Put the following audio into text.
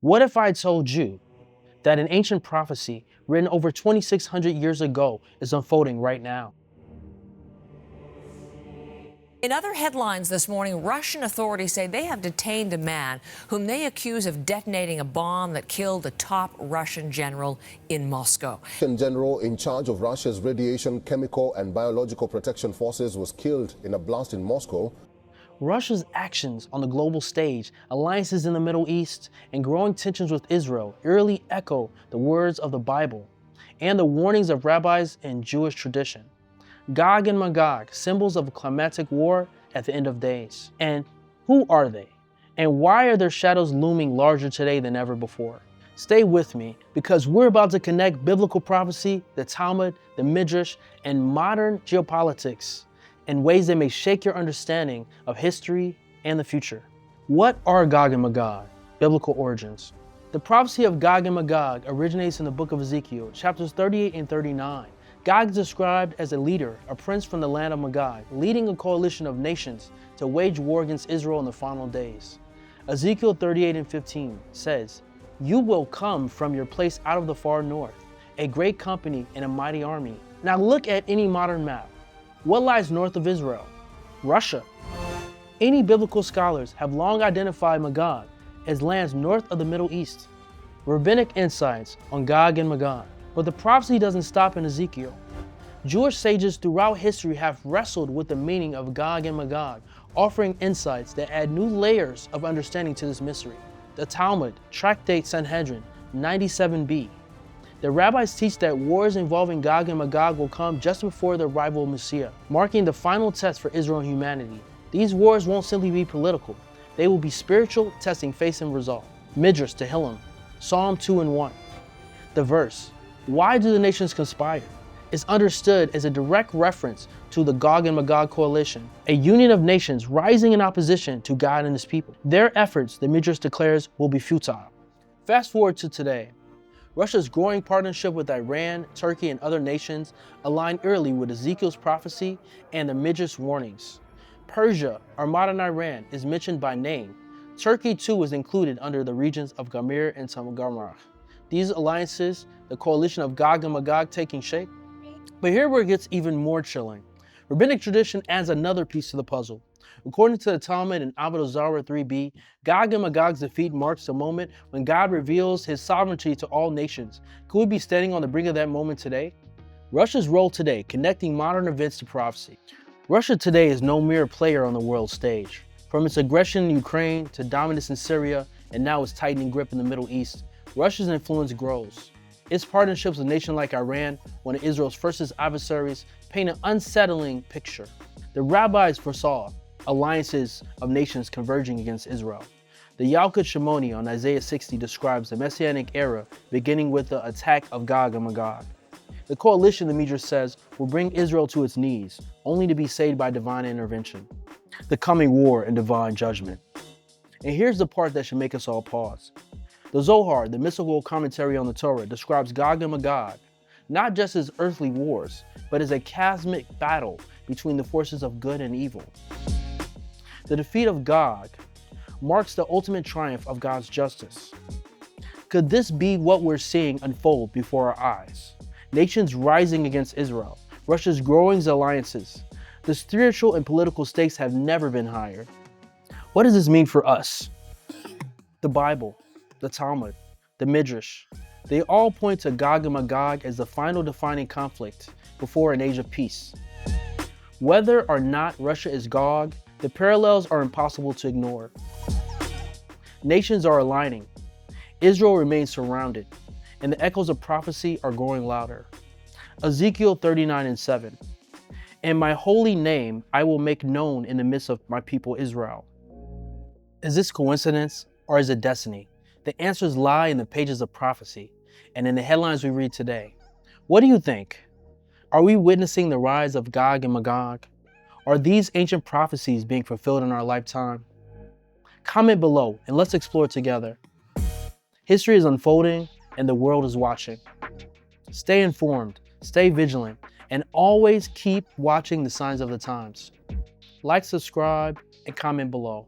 What if I told you that an ancient prophecy written over 2,600 years ago is unfolding right now? In other headlines this morning, Russian authorities say they have detained a man whom they accuse of detonating a bomb that killed a top Russian general in Moscow. Russian general in charge of Russia's radiation, chemical and biological protection forces was killed in a blast in Moscow. Russia's actions on the global stage, alliances in the Middle East, and growing tensions with Israel eerily echo the words of the Bible and the warnings of rabbis in Jewish tradition. Gog and Magog, symbols of a climatic war at the end of days. And who are they? And why are their shadows looming larger today than ever before? Stay with me, because we're about to connect biblical prophecy, the Talmud, the Midrash, and modern geopolitics in ways that may shake your understanding of history and the future. What are Gog and Magog? Biblical origins. The prophecy of Gog and Magog originates in the book of Ezekiel, chapters 38 and 39. Gog is described as a leader, a prince from the land of Magog, leading a coalition of nations to wage war against Israel in the final days. Ezekiel 38 and 15 says, "You will come from your place out of the far north, a great company and a mighty army." Now look at any modern map. What lies north of Israel? Russia. Any biblical scholars have long identified Magog as lands north of the Middle East. Rabbinic insights on Gog and Magog. But the prophecy doesn't stop in Ezekiel. Jewish sages throughout history have wrestled with the meaning of Gog and Magog, offering insights that add new layers of understanding to this mystery. The Talmud, Tractate Sanhedrin 97b. The rabbis teach that wars involving Gog and Magog will come just before the arrival of Messiah, marking the final test for Israel and humanity. These wars won't simply be political. They will be spiritual, testing faith and resolve. Midrash Tehillim, Psalm 2 and 1. The verse, "Why do the nations conspire?" is understood as a direct reference to the Gog and Magog coalition, a union of nations rising in opposition to God and his people. Their efforts, the Midrash declares, will be futile. Fast forward to today. Russia's growing partnership with Iran, Turkey, and other nations align eerily with Ezekiel's prophecy and the Midrash warnings. Persia, or modern Iran, is mentioned by name. Turkey too is included under the regions of Gamir and Tamargah. These alliances, the coalition of Gog and Magog taking shape. But here where it gets even more chilling. Rabbinic tradition adds another piece to the puzzle. According to the Talmud in Avodah Zarah 3b, Gog and Magog's defeat marks the moment when God reveals his sovereignty to all nations. Could we be standing on the brink of that moment today? Russia's role today, connecting modern events to prophecy. Russia today is no mere player on the world stage. From its aggression in Ukraine to dominance in Syria and now its tightening grip in the Middle East, Russia's influence grows. Its partnerships with nations like Iran, one of Israel's first adversaries, paint an unsettling picture. The rabbis foresaw alliances of nations converging against Israel. The Yalkut Shimoni on Isaiah 60 describes the Messianic era beginning with the attack of Gog and Magog. The coalition, the Midrash says, will bring Israel to its knees, only to be saved by divine intervention. The coming war and divine judgment. And here's the part that should make us all pause. The Zohar, the mystical commentary on the Torah, describes Gog and Magog not just as earthly wars, but as a cosmic battle between the forces of good and evil. The defeat of Gog marks the ultimate triumph of God's justice. Could this be what we're seeing unfold before our eyes? Nations rising against Israel, Russia's growing alliances. The spiritual and political stakes have never been higher. What does this mean for us? The Bible, the Talmud, the Midrash, they all point to Gog and Magog as the final defining conflict before an age of peace. Whether or not Russia is Gog, the parallels are impossible to ignore. Nations are aligning. Israel remains surrounded, and the echoes of prophecy are growing louder. Ezekiel 39 and 7. "And my holy name I will make known in the midst of my people Israel." Is this coincidence or is it destiny? The answers lie in the pages of prophecy and in the headlines we read today. What do you think? Are we witnessing the rise of Gog and Magog? Are these ancient prophecies being fulfilled in our lifetime? Comment below and let's explore together. History is unfolding and the world is watching. Stay informed, stay vigilant, and always keep watching the signs of the times. Like, subscribe, and comment below.